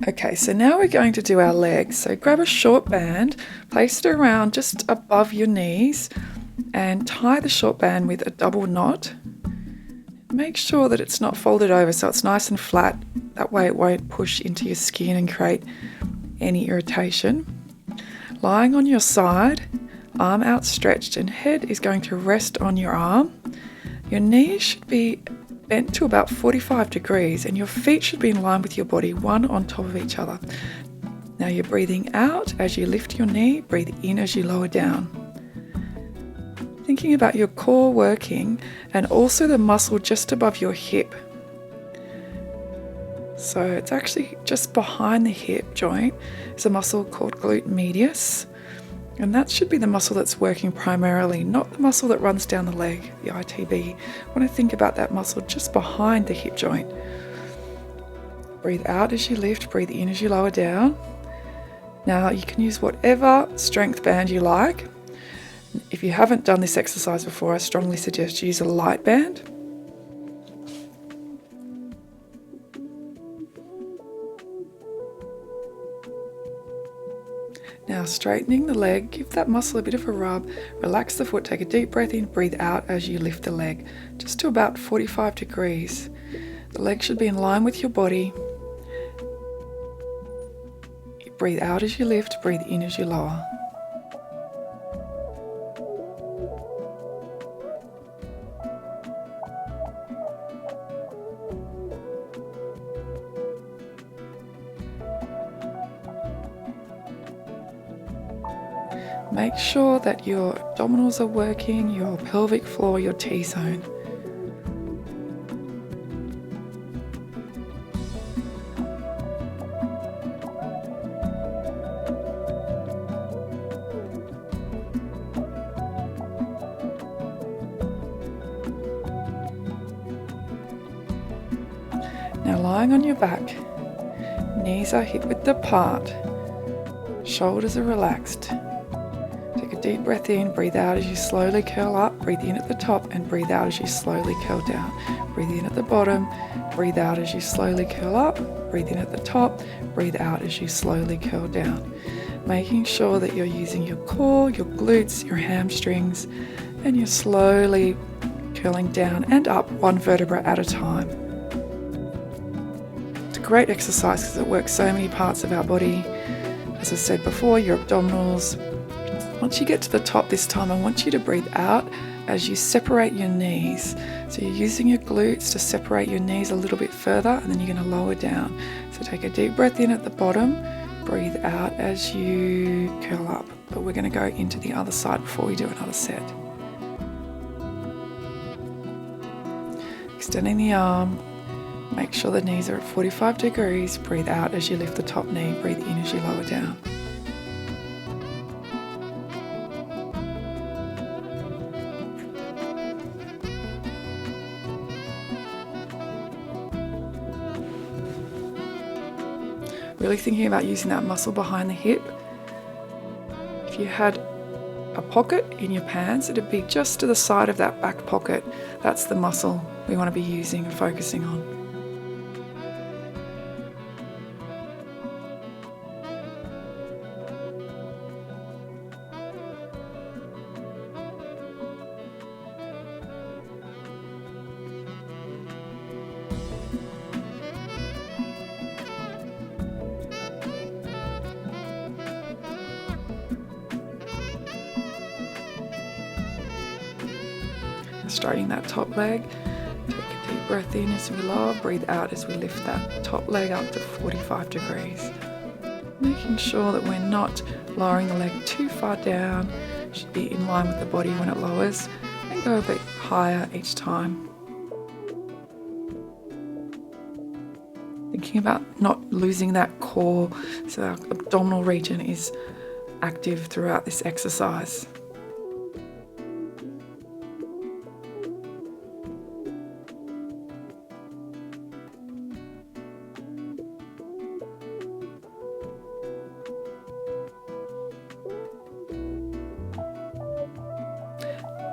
Okay, so now we're going to do our legs. So grab a short band, place it around just above your knees and tie the short band with a double knot. Make sure that it's not folded over so it's nice and flat. That way it won't push into your skin and create any irritation. Lying on your side, arm outstretched and head is going to rest on your arm. Your knees should be bent to about 45 degrees and your feet should be in line with your body, one on top of each other. Now you're breathing out as you lift your knee, breathe in as you lower down. Thinking about your core working and also the muscle just above your hip. So it's actually just behind the hip joint is a muscle called glute medius. And that should be the muscle that's working primarily, not the muscle that runs down the leg, the ITB. I want to think about that muscle just behind the hip joint. Breathe out as you lift, breathe in as you lower down. Now you can use whatever strength band you like. If you haven't done this exercise before, I strongly suggest you use a light band. Now straightening the leg, give that muscle a bit of a rub, relax the foot, take a deep breath in, breathe out as you lift the leg, just to about 45 degrees. The leg should be in line with your body. Breathe out as you lift, breathe in as you lower. Make sure that your abdominals are working, your pelvic floor, your T-zone. Now lying on your back, knees are hip width apart, shoulders are relaxed. Deep breath in, breathe out as you slowly curl up, breathe in at the top and breathe out as you slowly curl down. Breathe in at the bottom, breathe out as you slowly curl up, breathe in at the top, breathe out as you slowly curl down. Making sure that you're using your core, your glutes, your hamstrings, and you're slowly curling down and up one vertebra at a time. It's a great exercise because it works so many parts of our body. As I said before, your abdominals. Once you get to the top this time, I want you to breathe out as you separate your knees. So you're using your glutes to separate your knees a little bit further and then you're going to lower down. So take a deep breath in at the bottom, breathe out as you curl up. But we're going to go into the other side before we do another set. Extending the arm, make sure the knees are at 45 degrees. Breathe out as you lift the top knee, breathe in as you lower down. Really thinking about using that muscle behind the hip. If you had a pocket in your pants, it'd be just to the side of that back pocket. That's the muscle we want to be using and focusing on. Straightening that top leg, take a deep breath in as we lower, breathe out as we lift that top leg up to 45 degrees. Making sure that we're not lowering the leg too far down, should be in line with the body when it lowers, and go a bit higher each time. Thinking about not losing that core, so our abdominal region is active throughout this exercise.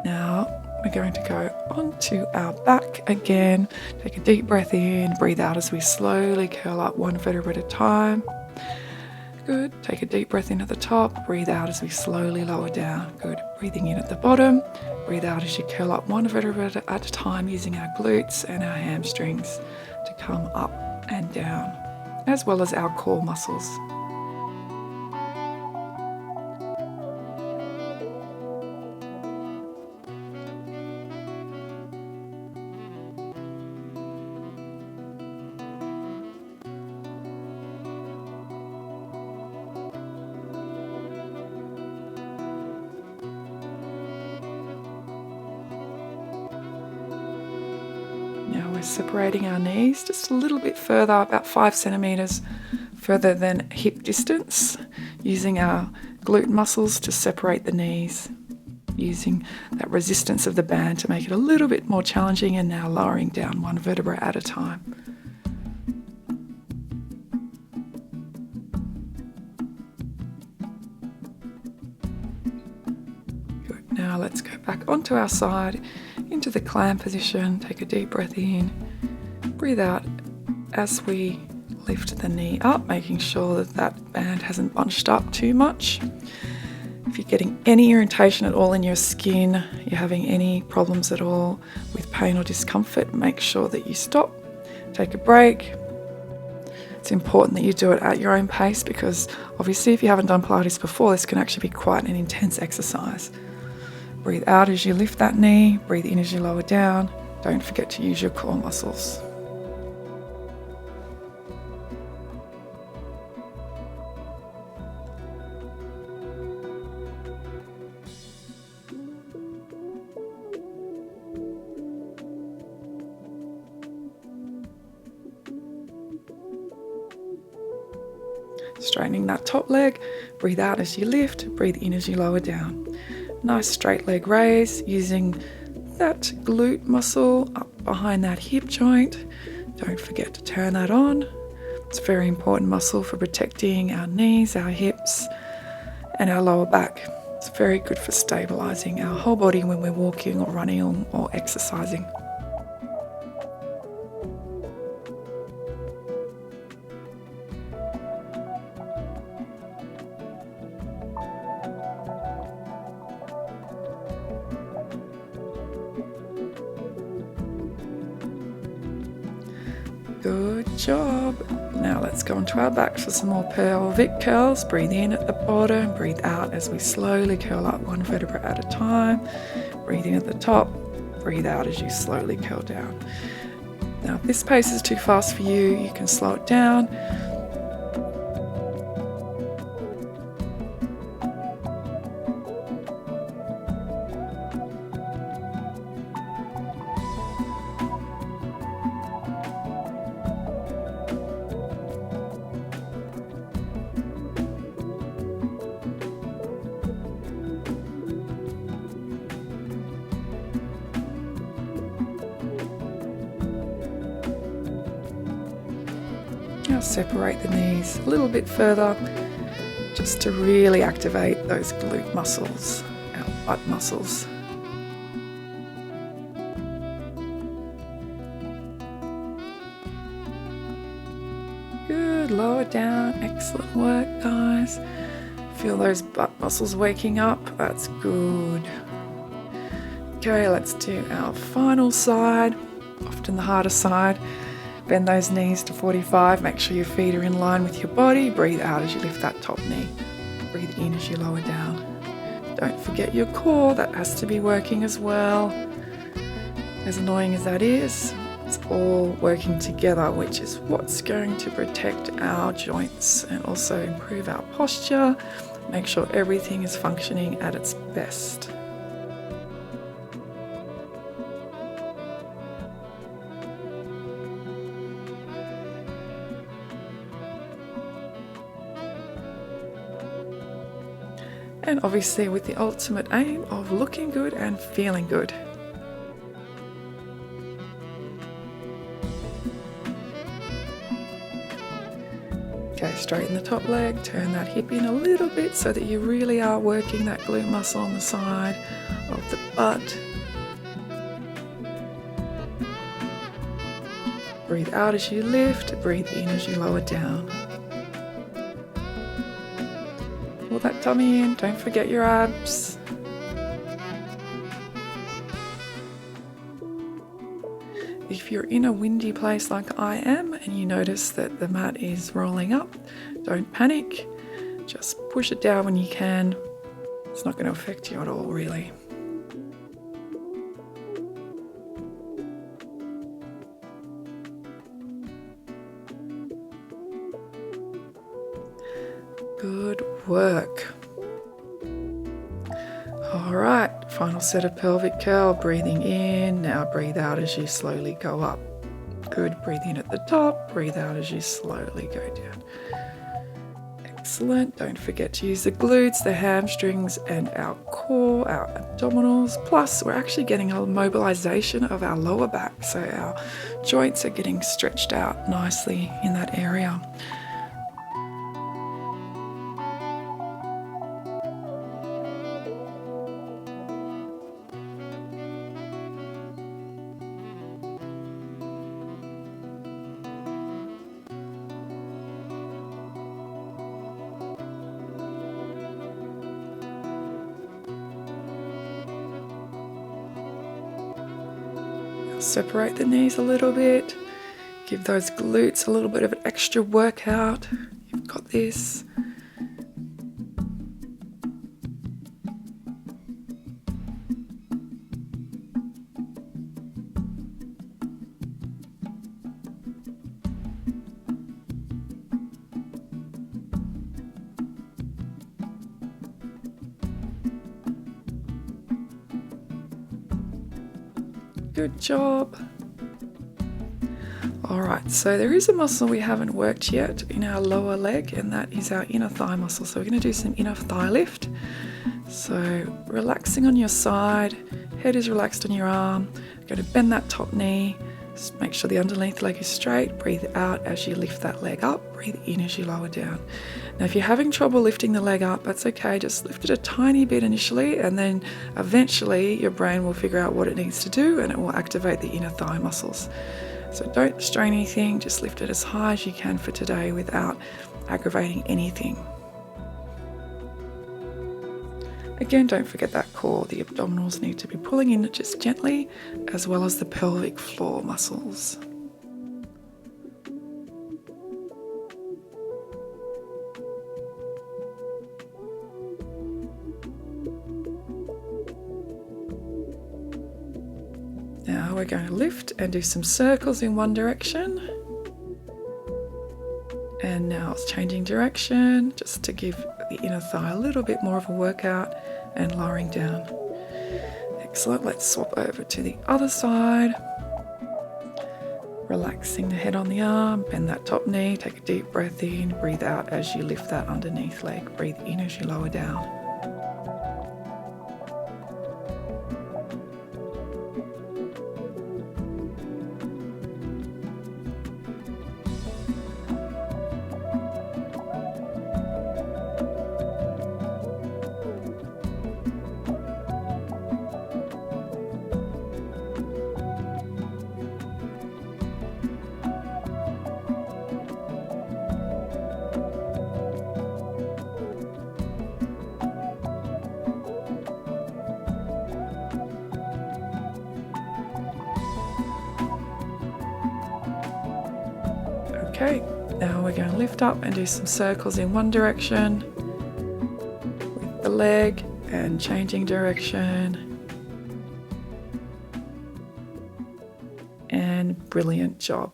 Now we're going to go onto our back again. Take a deep breath in, breathe out as we slowly curl up one vertebra at a time. Good. Take a deep breath in at the top, breathe out as we slowly lower down. Good. Breathing in at the bottom, breathe out as you curl up one vertebra at a time, using our glutes and our hamstrings to come up and down, as well as our core muscles. Now we're separating our knees just a little bit further, about 5 centimeters further than hip distance, using our glute muscles to separate the knees, using that resistance of the band to make it a little bit more challenging, and now lowering down one vertebra at a time. Good. Now let's go back onto our side into the clam position. Take a deep breath in, breathe out as we lift the knee up, making sure that that band hasn't bunched up too much. If you're getting any irritation at all in your skin, you're having any problems at all with pain or discomfort, make sure that you stop, take a break. It's important that you do it at your own pace, because obviously if you haven't done Pilates before, this can actually be quite an intense exercise. Breathe out as you lift that knee, breathe in as you lower down. Don't forget to use your core muscles. Straightening that top leg, breathe out as you lift, breathe in as you lower down. Nice straight leg raise, using that glute muscle up behind that hip joint. Don't forget to turn that on. It's a very important muscle for protecting our knees, our hips, and our lower back. It's very good for stabilizing our whole body when we're walking or running or exercising. Good job. Now let's go onto our back for some more pelvic curls. Breathe in at the bottom, breathe out as we slowly curl up one vertebra at a time. Breathe in at the top, breathe out as you slowly curl down. Now if this pace is too fast for you, you can slow it down. Now separate the knees a little bit further, just to really activate those glute muscles, our butt muscles. Good, lower down, excellent work guys. Feel those butt muscles waking up, that's good. Okay, let's do our final side, often the harder side. Bend those knees to 45, make sure your feet are in line with your body. Breathe out as you lift that top knee. Breathe in as you lower down. Don't forget your core, that has to be working as well. As annoying as that is, it's all working together, which is what's going to protect our joints and also improve our posture, make sure everything is functioning at its best. And obviously with the ultimate aim of looking good and feeling good. Okay, straighten the top leg, turn that hip in a little bit so that you really are working that glute muscle on the side of the butt. breathe out as you lift, breathe in as you lower down. Pull that tummy in, don't forget your abs. If you're in a windy place like I am and you notice that the mat is rolling up, don't panic. Just push it down when you can. It's not going to affect you at all, really. Good work. All right, final set of pelvic curl, breathing in, now breathe out as you slowly go up. Good, breathe in at the top, breathe out as you slowly go down. Excellent, don't forget to use the glutes, the hamstrings and our core, our abdominals, plus we're actually getting a mobilization of our lower back, so our joints are getting stretched out nicely in that area. Separate the knees a little bit, give those glutes a little bit of an extra workout. You've got this. Good job. All right, so there is a muscle we haven't worked yet in our lower leg, and that is our inner thigh muscle. So we're going to do some inner thigh lift. So relaxing on your side, head is relaxed on your arm. Going to bend that top knee. Just make sure the underneath leg is straight. Breathe out as you lift that leg up. Breathe in as you lower down. Now, if you're having trouble lifting the leg up, that's okay. Just lift it a tiny bit initially, and then eventually your brain will figure out what it needs to do, and it will activate the inner thigh muscles. So don't strain anything. Just lift it as high as you can for today without aggravating anything. Again, don't forget that core. The abdominals need to be pulling in just gently, as well as the pelvic floor muscles. Now we're going to lift and do some circles in one direction. And now it's changing direction, just to give the inner thigh a little bit more of a workout, and lowering down. Excellent, let's swap over to the other side. Relaxing the head on the arm, bend that top knee, take a deep breath in, breathe out as you lift that underneath leg, breathe in as you lower down. Okay, now we're going to lift up and do some circles in one direction with the leg and changing direction. And brilliant job.